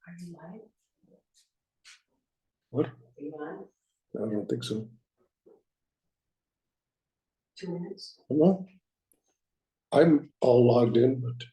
Are you live? What? Are you on? I don't think so. 2 minutes? Well, I'm all logged in, but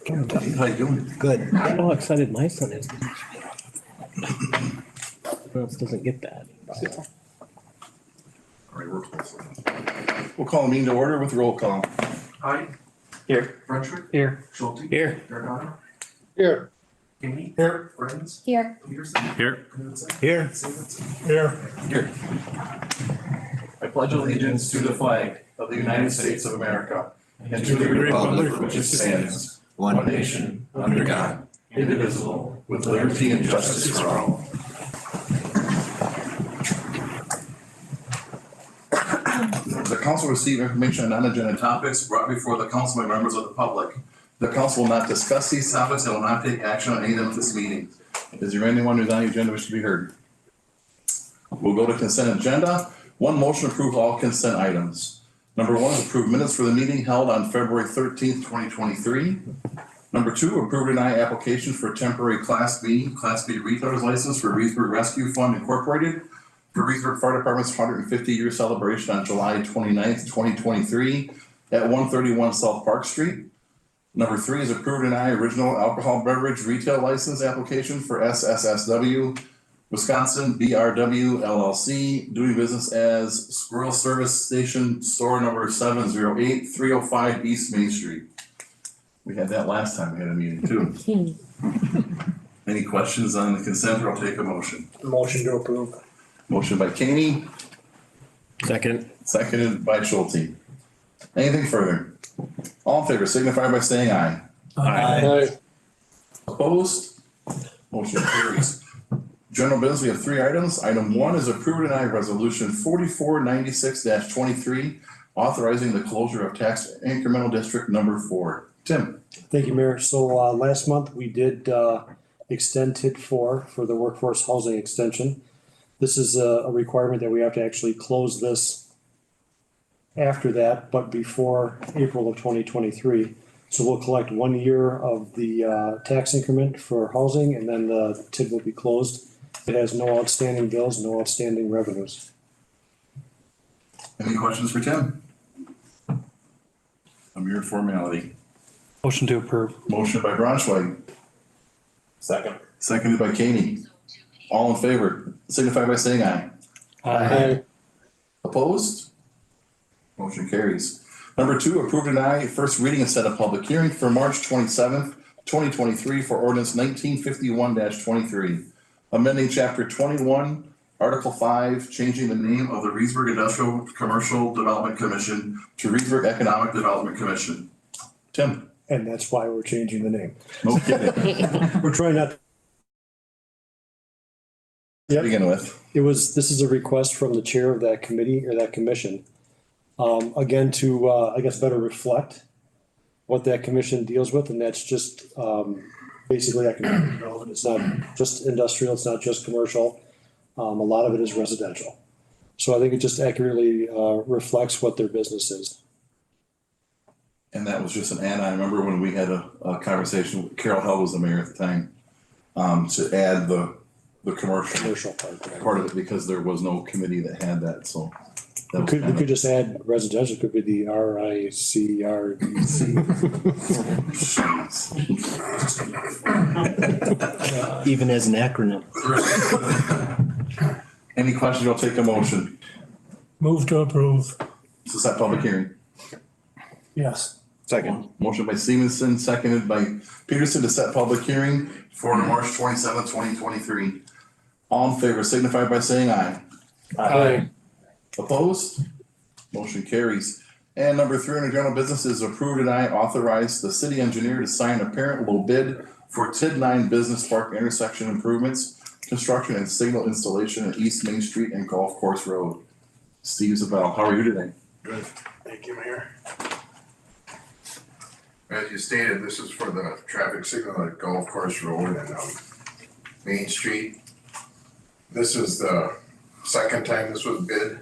How you doing? Good. I don't know how excited my son is. Who else doesn't get that? All right, we're close. We'll call a meeting to order with roll call. Aye. Here. Frenchman. Here. Schulte. Here. Giordano. here, Amy. Here. Friends. Here. Peterson. Here. Knudsen. Here. Stevenson. Here. I pledge allegiance to the flag of the United States of America and to the republic for which it stands, one nation, under God, indivisible, with liberty and justice for all. The council received information on non-agenda topics brought before the council by members of the public. The council will not discuss these topics and will not take action on any of them at this meeting. Is there anyone who's on the agenda wish to be heard? We'll go to consent agenda. One motion to approve all consent items. Number one is approve minutes for the meeting held on February 13th, 2023. Number two, approve or deny application for temporary Class B retailer's license for Reedsburg Rescue Fund Incorporated for Reedsburg Fire Department's 150-year celebration on July 29th, 2023 at 131 South Park Street. Number three is approve or deny original alcohol beverage retail license application for SSSW Wisconsin, BRW LLC, doing business as Squirrel Service Station, store number 708-305 East Main Street. We had that last time we had a meeting too. Any questions on the consent, or I'll take a motion. Motion to approve. Motion by Kaney, Second. seconded by Schulte. Anything further? All in favor signify by saying aye. Aye. Opposed? Motion carries. General business, we have 3 items. Item 1 is approve and deny resolution 4496-23, authorizing the closure of tax incremental district number 4. Tim? Thank you, Mayor. So last month we did extend TID 4 for the workforce housing extension. This is a requirement that we have to actually close this after that, but before April of 2023. So we'll collect 1 year of the tax increment for housing, and then the TID will be closed. It has no outstanding bills, no outstanding revenues. Any questions for Tim? A mere formality. Motion to approve. Motion by Braunschweig, Second. seconded by Kaney. All in favor signify by saying aye. Aye. Opposed? Motion carries. Number 2, approve and deny first reading and set a public hearing for March 27th, 2023 for ordinance 1951-23. Amending chapter 21, article 5, changing the name of the Reedsburg Industrial Commercial Development Commission to Reedsburg Economic Development Commission. Tim? And that's why we're changing the name. No kidding. We're trying not, To begin with. this is a request from the chair of that committee or that commission. Again, to, I guess, better reflect what that commission deals with, and that's just, basically economic development. It's not just industrial, it's not just commercial. A lot of it is residential. So I think it just accurately, reflects what their business is. And that was just an add-on. I remember when we had a conversation, Carol Hell was the mayor at the time, to add the commercial Commercial part. part of it because there was no committee that had that, so. that We was could, kind we could just add residential, could be the RICRDC. Even as an acronym. Any questions? I'll take a motion. Move to approve. To set public hearing. Yes. Second. Motion by Stevenson, seconded by Peterson to set public hearing for March 27th, 2023. All in favor signify by saying aye. Aye. Opposed? Motion carries. And number 3 under general business is approved and I authorize the city engineer to sign a parent low bid for TID 9 Business Park intersection improvements, construction and signal installation at East Main Street and Golf Course Road. Steve Zabel, how are you today? Good, thank you, Mayor. As you stated, this is for the traffic signal at Golf Course Road and Main Street. This is the second time this was bid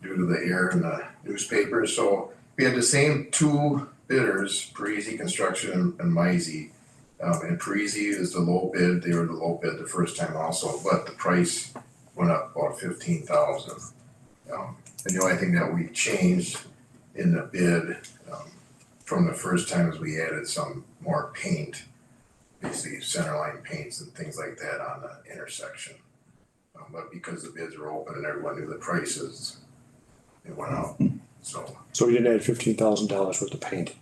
due to the air in the newspapers. So we had the same 2 bidders, Parisi Construction and Mizey. And Parisi is the low bid. They were the low bid the first time also, but the price went up about $15,000. And the only thing that we changed in the bid from the first time is we added some more paint, basically centerline paints and things like that on the intersection. But because the bids were open and everyone knew the prices, it went up. So So we didn't add $15,000 worth of paint.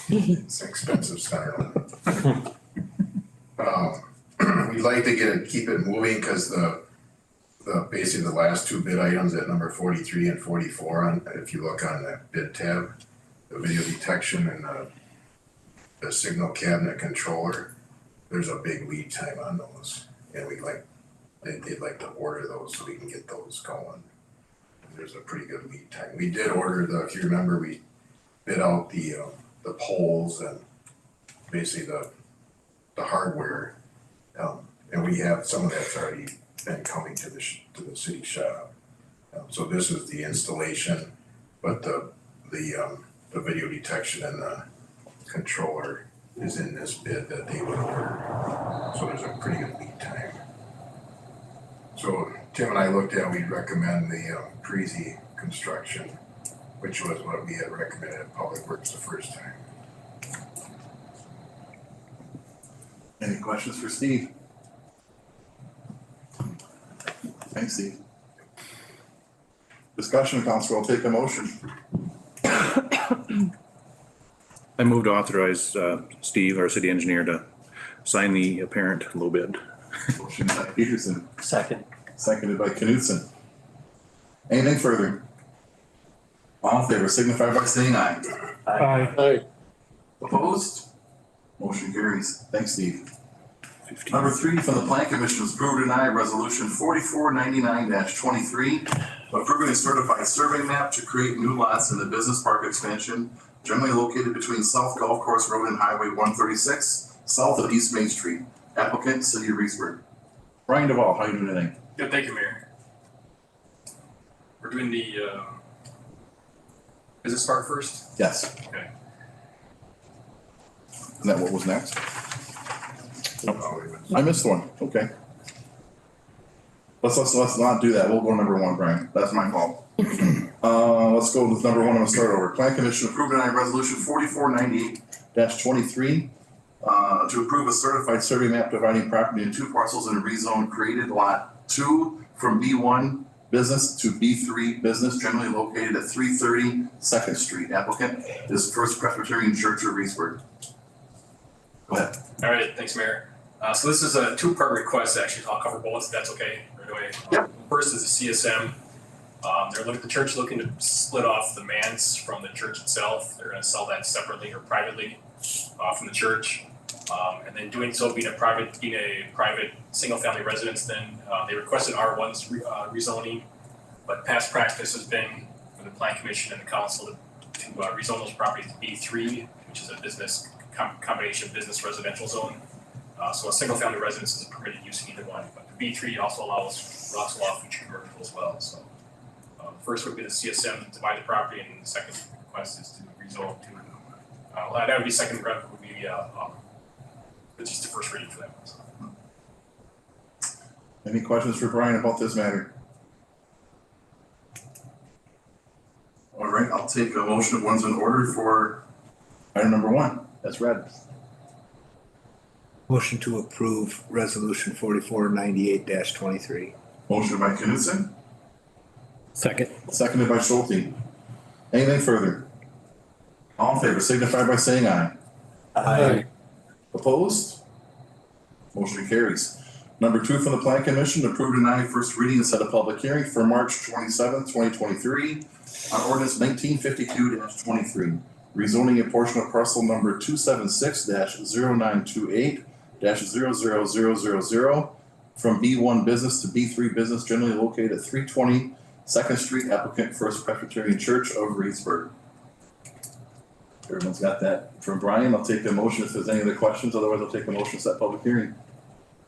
it's an expensive centerline. We'd like to keep it moving because basically the last 2 bid items at number 43 and 44, if you look on the bid tab, the video detection and the signal cabinet controller, there's a big lead time on those. And they'd like to order those so we can get those going. There's a pretty good lead time. We did order if you remember, we bid out the poles and basically the hardware. And we have some of that's already been coming to the city shop. So this is the installation, but the video detection and the controller is in this bid that they would order. So there's a pretty good lead time. So Tim and I looked at, we'd recommend the Parisi construction, which was what we had recommended at Public Works the first time. Any questions for Steve? Thanks, Steve. Discussion, council, will take a motion. I move to authorize Steve, our city engineer, to sign the apparent low bid. Motion by Peterson, Second. seconded by Knutson. Anything further? All in favor signify by saying aye. Aye. Opposed? Motion carries. Thanks, Steve. Number 3, from the Plan Commission is approve or deny resolution 4499-23, approving a certified survey map to create new lots in the business park expansion generally located between South Golf Course Road and Highway 136, south of East Main Street. Applicant, City of Reedsburg. Brian Duvall, how you doing today? Good, thank you, Mayor. We're doing the business park first? Yes. Okay. Is that what was next? I missed one. Okay. Let's not do that. We'll go number 1, Brian. That's my fault. Let's go with number 1. I'm gonna start over. Plan Commission approved tonight resolution 4498-23 to approve a certified survey map dividing property into 2 parcels in a rezone created lot 2 from B1 business to B3 business generally located at 330 2nd Street. Applicant is First Presbyterian Church of Reedsburg. Go ahead. All right, thanks, Mayor. So this is a 2-part request, actually. I'll cover both, if that's okay, right away. Yep. First is the CSM. The church looking to split off the manse from the church itself. They're gonna sell that separately or privately from the church. And then doing so, being a private single-family residence, then they requested R1's rezoning. But past practice has been for the Plan Commission and the council to rezone those properties to B3, which is a business combination business residential zone. So a single-family residence is a permitted use in either one, but the B3 also allows future commercial as well. So first would be the CSM to divide the property, and the second request is to rezone to. That would be second request would be it's just the first reading for that one. So. Any questions for Brian about this matter? All right, I'll take a motion of one's in order for item number 1. That's read. Motion to approve resolution 4498-23. Motion by Knutson, Second. seconded by Schulte. Anything further? All in favor signify by saying aye. Aye. Opposed? Motion carries. Number 2 from the Plan Commission, approve or deny first reading and set a public hearing for March 27th, 2023 on ordinance 1952-23, rezoning a portion of parcel number 276-0928-00000 from B1 business to B3 business generally located at 320 2nd Street. Applicant First Presbyterian Church of Reedsburg. Everyone's got that from Brian. I'll take a motion if there's any other questions. Otherwise, I'll take a motion to set public hearing.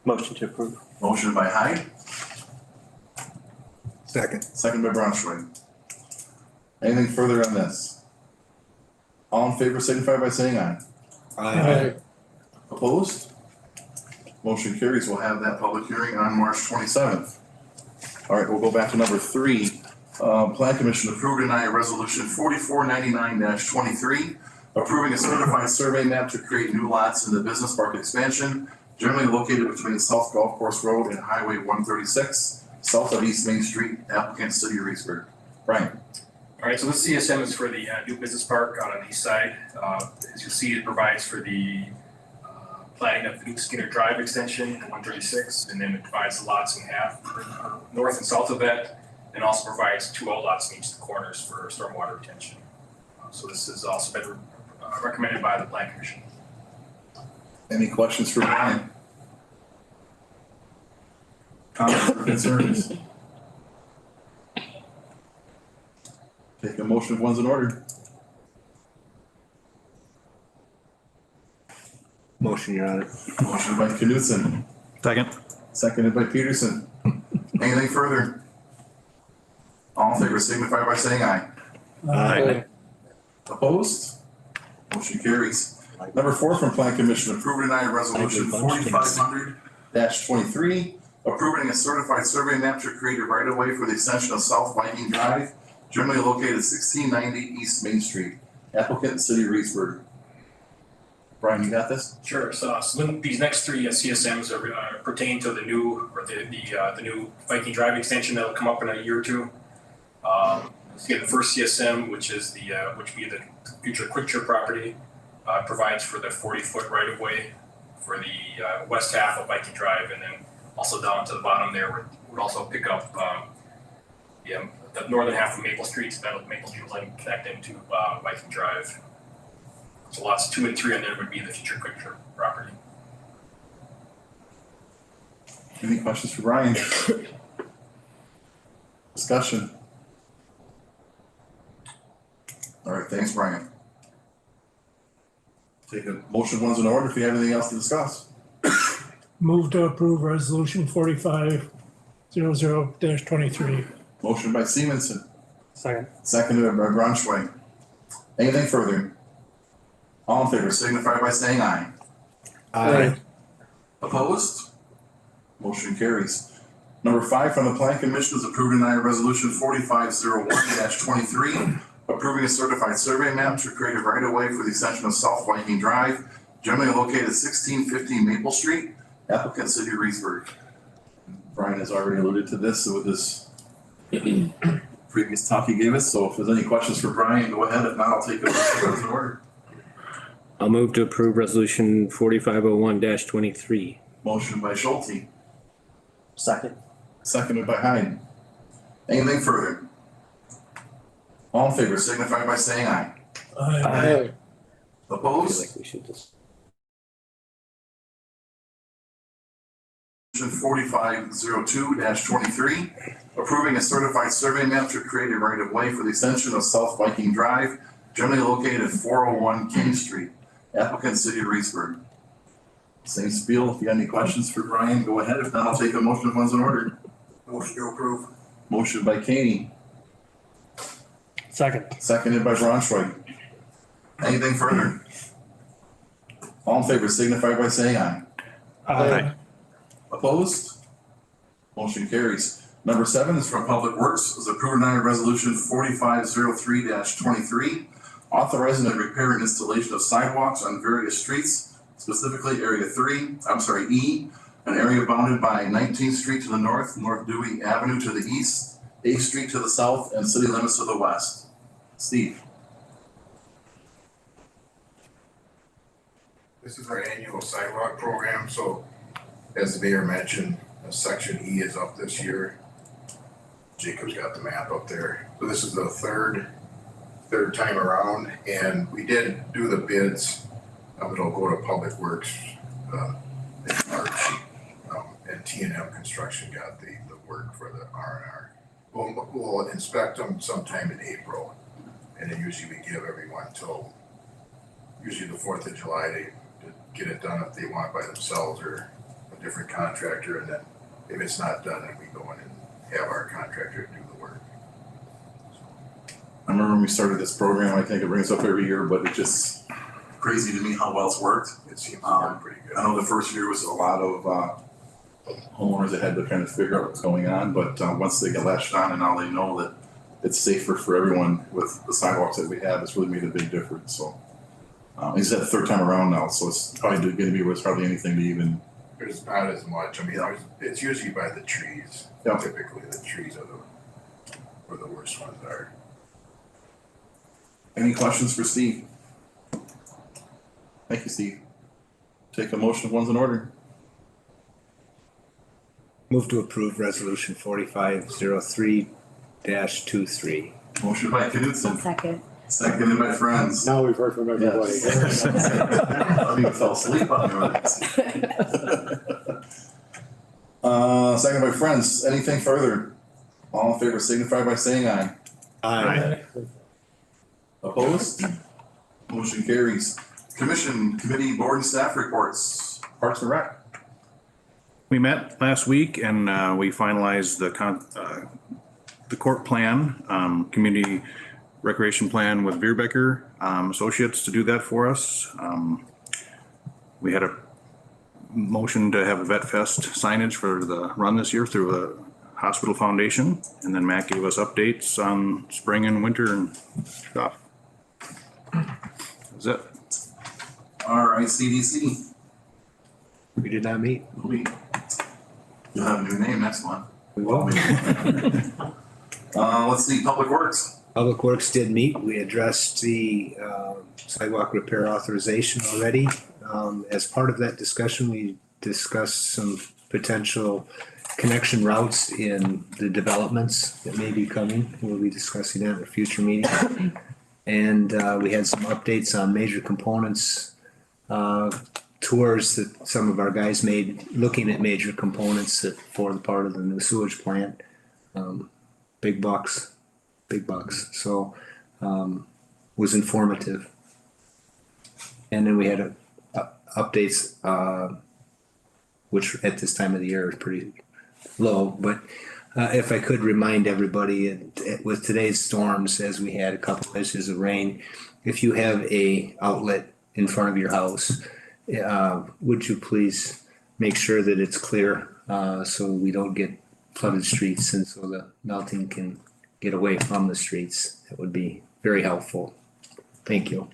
Motion to approve. Motion by Hyde, Second. second by Braunschweig. Anything further on this? All in favor signify by saying aye. Aye. Opposed? Motion carries. We'll have that public hearing on March 27th. All right, we'll go back to number 3. Plan Commission approved and deny resolution 4499-23, approving a certified survey map to create new lots in the business park expansion, generally located between South Golf Course Road and Highway 136, south of East Main Street. Applicant City of Reedsburg. Brian. All right, so this CSM is for the new business park out on the east side. As you see, it provides for the planning of the new Skinner Drive extension in 136, and then it divides the lots in half, north and south of that, and also provides 2 outlots in each of the corners for stormwater retention. So this has also been recommended by the Plan Commission. Any questions for Brian? Comments or concerns? Take a motion if one's in order. Motion, Your Honor. Motion by Knutson, Second. seconded by Peterson. Anything further? All in favor signify by saying aye. Aye. Opposed? Motion carries. Number 4 from Plan Commission, approve and deny resolution 4500-23, approving a certified survey map to create a right-of-way for the extension of South Viking Drive, generally located at 1690 East Main Street. Applicant City of Reedsburg. Brian, you got this? Sure, so these next three CSMs are pertain to the new, or the new Viking Drive extension that'll come up in a year or two. Let's get the first CSM, which is which would be the future Quick Trip property, provides for the 40-foot right of way for the west half of Viking Drive, and then also down to the bottom there would also pick up the northern half of Maple Street, so that Maple Street will then connect into Viking Drive. So lots 2 and 3 on there would be the future Quick Trip property. Any questions for Brian? Discussion. All right, thanks, Brian. Take a motion one's in order if you have anything else to discuss. Move to approve resolution 4500-23. Motion by Stevenson, Second. seconded by Braunschweig. Anything further? All in favor signify by saying aye. Aye. Opposed? Motion carries. Number 5 from the Plan Commission is approved and deny resolution 4501-23, approving a certified survey map to create a right of way for the extension of South Viking Drive, generally located at 1650 Maple Street, applicant City of Reedsburg. Brian has already alluded to this with this previous talk he gave us, so if there's any questions for Brian, go ahead. If not, I'll take it as an order. I'll move to approve resolution 4501-23. Motion by Schulte, Second. seconded by Hyde. Anything further? All in favor signify by saying aye. Aye. I feel Opposed? like we should just. 4502-23, approving a certified survey map to create a right of way for the extension of South Viking Drive, generally located at 401 King Street, applicant City of Reedsburg. Same spiel. If you got any questions for Brian, go ahead. If not, I'll take a motion if one's in order. Motion to approve. Motion by Kaney, Second. seconded by Braunschweig. Anything further? All in favor signify by saying aye. Aye. Opposed? Motion carries. Number 7 is from Public Works, is approved and denied resolution 4503-23, authorizing the repair and installation of sidewalks on various streets, specifically Area E, an area bounded by 19th Street to the north, North Dewey Avenue to the east, 8th Street to the south, and city limits to the west. Steve. This is our annual sidewalk program, so as the mayor mentioned, section E is up this year. Jacob's got the map up there. So this is the third time around, and we did do the bids. It'll go to Public Works in March, and T&M Construction got the work for the R&R. We'll inspect them sometime in April, and then usually we give everyone till usually the 4th of July to get it done if they want it by themselves or a different contractor, and then if it's not done, then we go in and have our contractor do the work. I remember when we started this program, I think it brings up every year, but it's just crazy to me how well it's worked. It seems to work pretty good. I know the first year was a lot of homeowners that had to kind of figure out what's going on, but once they get latched on and now they know that it's safer for everyone with the sidewalks that we have, it's really made a big difference. So it's that 3rd time around now, so it's probably going to be worth hardly anything to even. There's not as much. I mean, it's usually by the trees. Yeah. Typically, the trees are where the worst ones are. Any questions for Steve? Thank you, Steve. Take a motion if one's in order. Move to approve resolution 4503-23. Motion by Knudsen, Second. seconded by Friends. Now we've heard from everybody. Yes. I think I fell asleep on the second by Friends. Anything further? All in favor signify by saying aye. Aye. Opposed? Motion carries. Commission, committee, board and staff reports. Parks and Rec. We met last week and we finalized the court plan, community recreation plan with Veerbecker Associates to do that for us. We had a motion to have a Vet Fest signage for the run this year through a hospital foundation. And then Matt gave us updates on spring and winter and stuff. That's it. All right, CDC. We did not meet. You'll have a new name next one. We will. Let's see, Public Works. Public Works did meet. We addressed the sidewalk repair authorization already. As part of that discussion, we discussed some potential connection routes in the developments that may be coming. We'll be discussing that in a future meeting. And we had some updates on major components, tours that some of our guys made, looking at major components that form part of the new sewage plant. Big bucks. So, was informative. And then we had updates, which at this time of the year is pretty low, but if I could remind everybody, with today's storms, as we had a couple inches of rain, if you have a outlet in front of your house, would you please make sure that it's clear, so we don't get flooded streets and so the melting can get away from the streets? That would be very helpful. Thank you.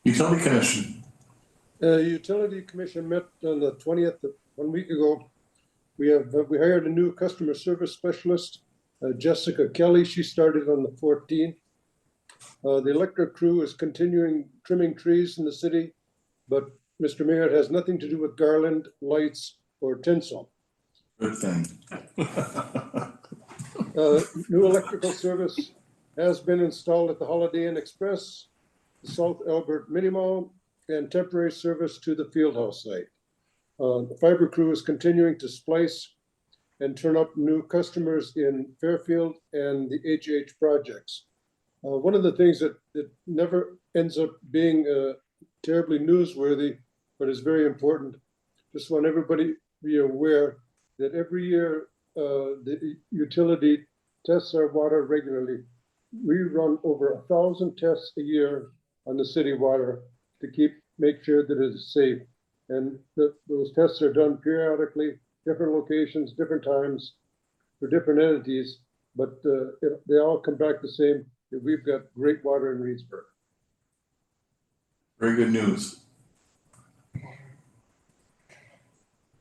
Utility Commission. Utility Commission met on the 20th, 1 week ago. We hired a new customer service specialist, Jessica Kelly. She started on the 14th. The electric crew is continuing trimming trees in the city, but Mr. Mayor, it has nothing to do with garland, lights, or tinsel. Good thing. New electrical service has been installed at the Holiday Inn Express, the South Albert Mini Mall, and temporary service to the Fieldhouse site. The fiber crew is continuing to splice and turn up new customers in Fairfield and the HH projects. One of the things that never ends up being terribly newsworthy, but is very important, just want everybody to be aware that every year the utility tests our water regularly. We run over 1,000 tests a year on the city water to make sure that it is safe. And those tests are done periodically, different locations, different times, for different entities, but they all come back the same, that we've got great water in Reedsburg. Very good news.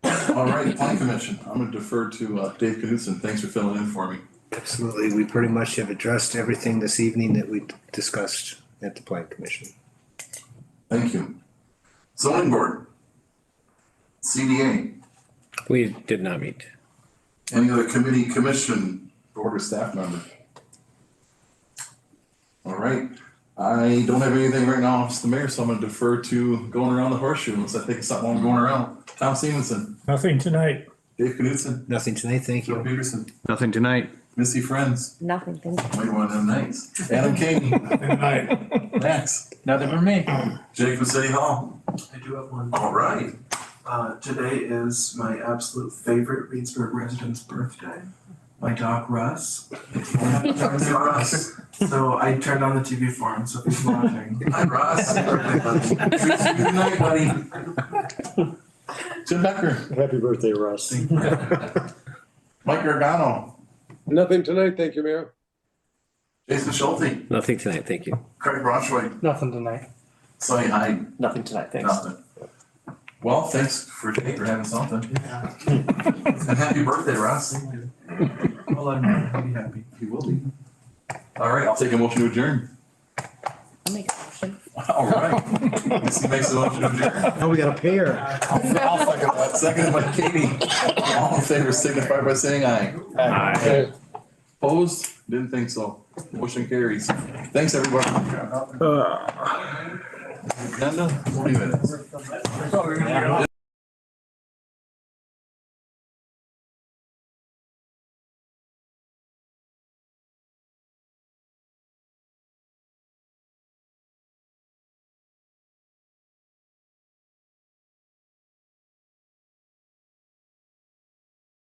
All right, Planning Commission. I'm gonna defer to Dave Knudsen. Thanks for filling in for me. Absolutely. We pretty much have addressed everything this evening that we discussed at the Plan Commission. Thank you. Zoning Board. CDA. We did not meet. Any other committee, commission, board or staff member? All right. I don't have anything right now, Mr. Mayor, so I'm gonna defer to going around the horseshoe unless I think of something while I'm going around. Tom Stevenson, Nothing tonight. Dave Knudsen, Nothing tonight, thank Joe you. Peterson, Nothing tonight. Missy Friends, Nothing, thank you. might one of them nights. Adam King, Tonight. Max, Nothing from me. Jake from City Hall. I do have one. All right. Today is my absolute favorite Reedsburg resident's birthday. My dog Russ. Russ. So I turned on the TV for him, so if he's watching. Hi, Russ. Good night, buddy. Jim Becker, Happy birthday, Russ. Mike Gargano, Nothing tonight, thank you, Mayor. Jason Schulte, Nothing tonight, thank you. Craig Braunschweig, Nothing tonight. Sonny Hyde. Nothing tonight, thanks. Nothing. Well, thanks for having something. And happy birthday, Russ. I'll let him know, he'll be happy. He will be. All right, I'll take a motion to adjourn. I'll make a motion. All right. Missy makes a motion to adjourn. Oh, we got a pair. I'll second that. Seconded by Katie. All in favor signify by saying aye. Okay. Opposed? Didn't think so. Motion carries. Thanks, everybody. Agenda, 40 minutes.